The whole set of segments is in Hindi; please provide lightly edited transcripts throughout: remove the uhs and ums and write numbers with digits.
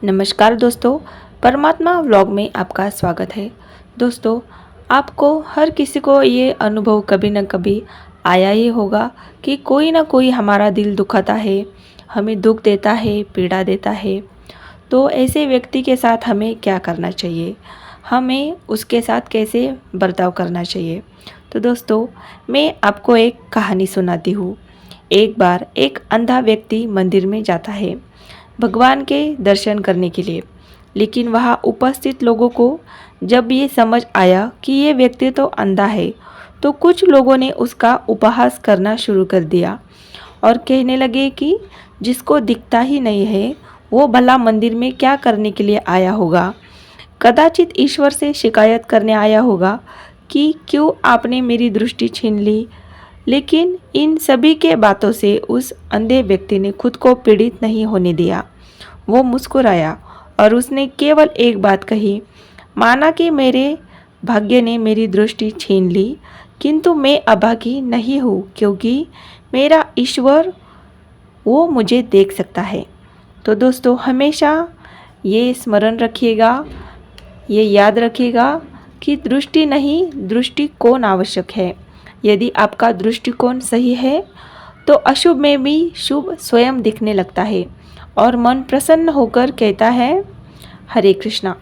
नमस्कार दोस्तों, परमात्मा व्लॉग में आपका स्वागत है। दोस्तों, आपको हर किसी को ये अनुभव कभी न कभी आया ही होगा कि कोई ना कोई हमारा दिल दुखाता है, हमें दुख देता है, पीड़ा देता है। तो ऐसे व्यक्ति के साथ हमें क्या करना चाहिए? हमें उसके साथ कैसे बर्ताव करना चाहिए? तो दोस्तों, मैं आपको एक कहानी सुनाती हूँ। एक बार एक अंधा व्यक्ति मंदिर में जाता है भगवान के दर्शन करने के लिए, लेकिन वहाँ उपस्थित लोगों को जब ये समझ आया कि ये व्यक्ति तो अंधा है, तो कुछ लोगों ने उसका उपहास करना शुरू कर दिया और कहने लगे कि जिसको दिखता ही नहीं है, वो भला मंदिर में क्या करने के लिए आया होगा। कदाचित ईश्वर से शिकायत करने आया होगा कि क्यों आपने मेरी दृष्टि छीन ली। लेकिन इन सभी के बातों से उस अंधे व्यक्ति ने खुद को पीड़ित नहीं होने दिया। वो मुस्कुराया और उसने केवल एक बात कही, माना कि मेरे भाग्य ने मेरी दृष्टि छीन ली, किंतु मैं अभागी नहीं हूँ क्योंकि मेरा ईश्वर वो मुझे देख सकता है। तो दोस्तों, हमेशा ये स्मरण रखिएगा, ये याद रखिएगा कि दृष्टि नहीं, दृष्टिकोण आवश्यक है। यदि आपका दृष्टिकोण सही है तो अशुभ में भी शुभ स्वयं दिखने लगता है और मन प्रसन्न होकर कहता है, हरे कृष्णा।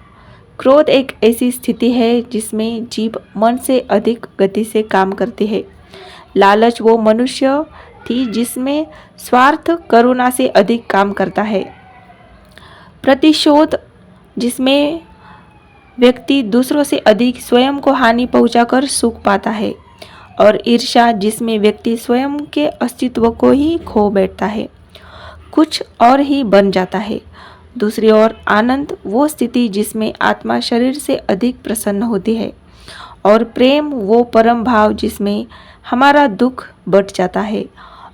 क्रोध एक ऐसी स्थिति है जिसमें जीभ मन से अधिक गति से काम करती है। लालच वो मनुष्य थी जिसमें स्वार्थ करुणा से अधिक काम करता है। प्रतिशोध जिसमें व्यक्ति दूसरों से अधिक स्वयं को हानि पहुंचाकर सुख पाता है। और ईर्ष्या जिसमें व्यक्ति स्वयं के अस्तित्व को ही खो बैठता है, कुछ और ही बन जाता है। दूसरी ओर आनंद वो स्थिति जिसमें आत्मा शरीर से अधिक प्रसन्न होती है। और प्रेम वो परम भाव जिसमें हमारा दुख बढ़ जाता है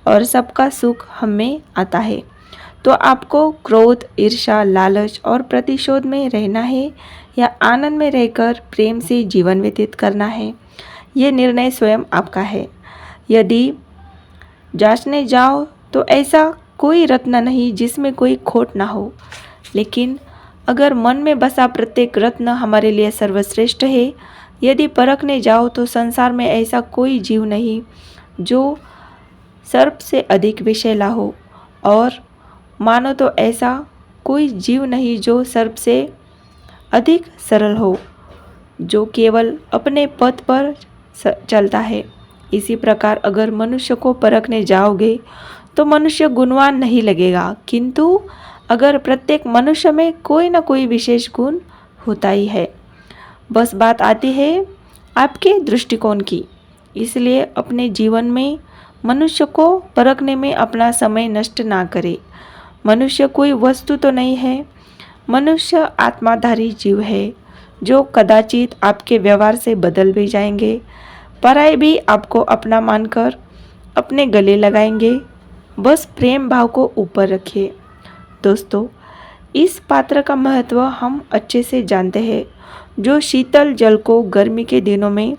और सबका सुख हमें आता है। तो आपको क्रोध, ईर्ष्या, लालच और प्रतिशोध में रहना है या आनंद में रहकर प्रेम से जीवन व्यतीत करना है, ये निर्णय स्वयं आपका है। यदि जांचने जाओ तो ऐसा कोई रत्न नहीं जिसमें कोई खोट ना हो, लेकिन अगर मन में बसा प्रत्येक रत्न हमारे लिए सर्वश्रेष्ठ है, यदि परखने जाओ तो संसार में ऐसा कोई जीव नहीं जो सर्प से अधिक विषैला हो, और मानो तो ऐसा कोई जीव नहीं जो सर्प से अधिक सरल हो, जो केवल अपने पथ पर चलता है। इसी प्रकार अगर मनुष्य को परखने जाओगे तो मनुष्य गुणवान नहीं लगेगा, किंतु अगर प्रत्येक मनुष्य में कोई ना कोई विशेष गुण होता ही है। बस बात आती है आपके दृष्टिकोण की। इसलिए अपने जीवन में मनुष्य को परखने में अपना समय नष्ट ना करे। मनुष्य कोई वस्तु तो नहीं है, मनुष्य आत्माधारी जीव है जो कदाचित आपके व्यवहार से बदल भी जाएंगे। पराये भी आपको अपना मानकर अपने गले लगाएंगे। बस प्रेम भाव को ऊपर रखिए। दोस्तों, इस पात्र का महत्व हम अच्छे से जानते हैं, जो शीतल जल को गर्मी के दिनों में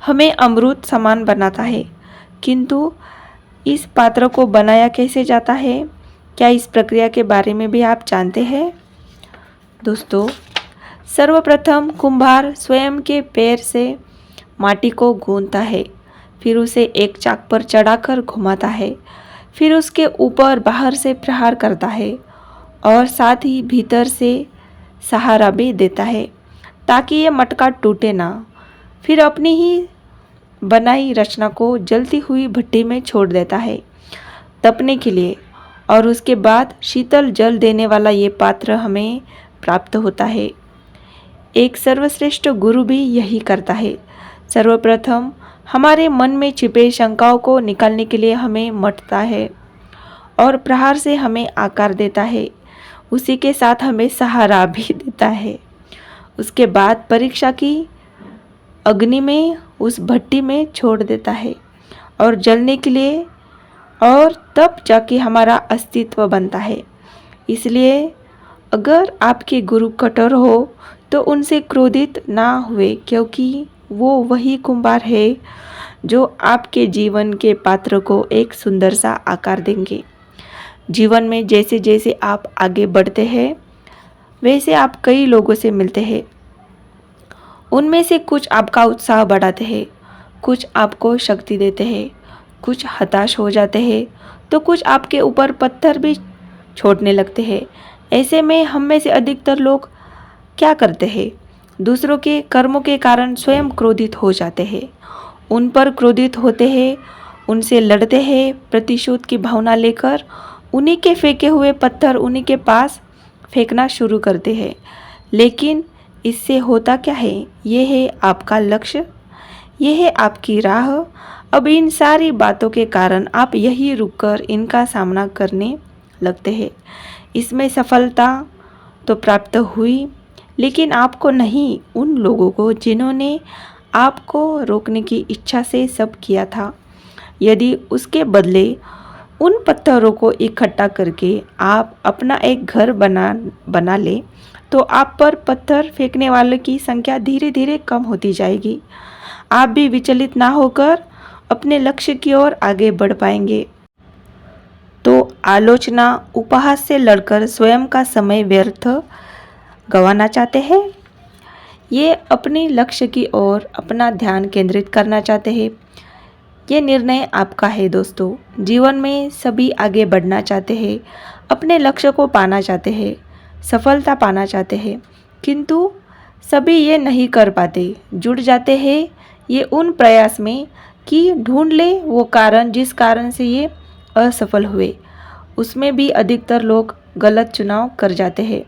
हमें अमृत समान बनाता है। किंतु इस पात्र को बनाया कैसे जाता है, क्या इस प्रक्रिया के बारे में भी आप जानते हैं? दोस्तों, सर्वप्रथम कुम्हार स्वयं के पैर से माटी को गूंथता है, फिर उसे एक चाक पर चढ़ाकर घुमाता है, फिर उसके ऊपर बाहर से प्रहार करता है और साथ ही भीतर से सहारा भी देता है ताकि ये मटका टूटे ना। फिर अपनी ही बनाई रचना को जलती हुई भट्टी में छोड़ देता है तपने के लिए, और उसके बाद शीतल जल देने वाला ये पात्र हमें प्राप्त होता है। एक सर्वश्रेष्ठ गुरु भी यही करता है। सर्वप्रथम हमारे मन में छिपे शंकाओं को निकालने के लिए हमें मथता है और प्रहार से हमें आकार देता है, उसी के साथ हमें सहारा भी देता है। उसके बाद परीक्षा की अग्नि में उस भट्टी में छोड़ देता है और जलने के लिए, और तब जाके हमारा अस्तित्व बनता है। इसलिए अगर आपके गुरु कठोर हो तो उनसे क्रोधित ना हुए, क्योंकि वो वही कुम्हार है जो आपके जीवन के पात्र को एक सुंदर सा आकार देंगे। जीवन में जैसे जैसे आप आगे बढ़ते हैं वैसे आप कई लोगों से मिलते हैं। उनमें से कुछ आपका उत्साह बढ़ाते हैं, कुछ आपको शक्ति देते हैं, कुछ हताश हो जाते हैं, तो कुछ आपके ऊपर पत्थर भी छोड़ने लगते हैं। ऐसे में हम में से अधिकतर लोग क्या करते हैं? दूसरों के कर्मों के कारण स्वयं क्रोधित हो जाते हैं, उन पर क्रोधित होते हैं, उनसे लड़ते हैं, प्रतिशोध की भावना लेकर उन्हीं के फेंके हुए पत्थर उन्हीं के पास फेंकना शुरू करते हैं। लेकिन इससे होता क्या है? ये है आपका लक्ष्य, ये है आपकी राह। अब इन सारी बातों के कारण आप यहीं रुककर इनका सामना करने लगते हैं। इसमें सफलता तो प्राप्त हुई, लेकिन आपको नहीं, उन लोगों को जिन्होंने आपको रोकने की इच्छा से सब किया था। यदि उसके बदले उन पत्थरों को इकट्ठा करके आप अपना एक घर बना ले तो आप पर पत्थर फेंकने वालों की संख्या धीरे धीरे कम होती जाएगी। आप भी विचलित ना होकर अपने लक्ष्य की ओर आगे बढ़ पाएंगे। तो आलोचना, उपहास से लड़कर स्वयं का समय व्यर्थ गंवाना चाहते हैं? ये अपने लक्ष्य की ओर अपना ध्यान केंद्रित करना चाहते हैं? ये निर्णय आपका है दोस्तों। जीवन में सभी आगे बढ़ना चाहते हैं, अपने लक्ष्य को पाना चाहते हैं, सफलता पाना चाहते हैं, किंतु सभी ये नहीं कर पाते। जुड़ जाते हैं ये उन प्रयास में कि ढूंढ ले वो कारण जिस कारण से ये असफल हुए। उसमें भी अधिकतर लोग गलत चुनाव कर जाते हैं।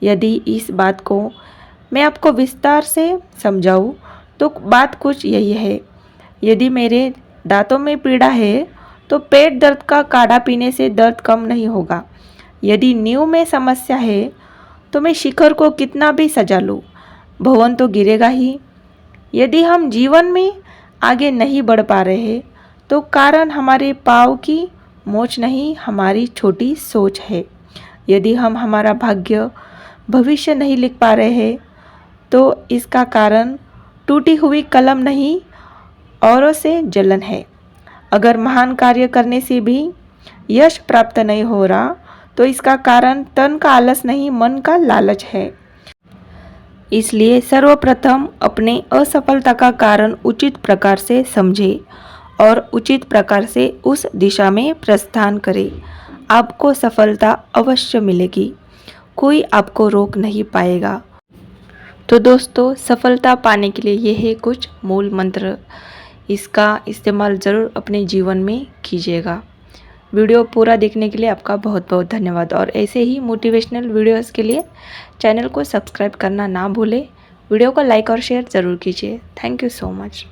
यदि इस बात को मैं आपको विस्तार से समझाऊं तो बात कुछ यही है। यदि मेरे दांतों में पीड़ा है तो पेट दर्द का काढ़ा पीने से दर्द कम नहीं होगा। यदि नींव में समस्या है तो मैं शिखर को कितना भी सजा लूँ, भवन तो गिरेगा ही। यदि हम जीवन में आगे नहीं बढ़ पा रहे तो कारण हमारे पाँव की मोच नहीं, हमारी छोटी सोच है। यदि हम हमारा भाग्य भविष्य नहीं लिख पा रहे हैं तो इसका कारण टूटी हुई कलम नहीं, औरों से जलन है। अगर महान कार्य करने से भी यश प्राप्त नहीं हो रहा तो इसका कारण तन का आलस नहीं, मन का लालच है। इसलिए सर्वप्रथम अपने असफलता का कारण उचित प्रकार से समझे और उचित प्रकार से उस दिशा में प्रस्थान करें। आपको सफलता अवश्य मिलेगी, कोई आपको रोक नहीं पाएगा। तो दोस्तों, सफलता पाने के लिए ये है कुछ मूल मंत्र, इसका इस्तेमाल ज़रूर अपने जीवन में कीजिएगा। वीडियो पूरा देखने के लिए आपका बहुत बहुत धन्यवाद और ऐसे ही मोटिवेशनल वीडियोस के लिए चैनल को सब्सक्राइब करना ना भूलें। वीडियो को लाइक और शेयर ज़रूर कीजिए। Thank you so much.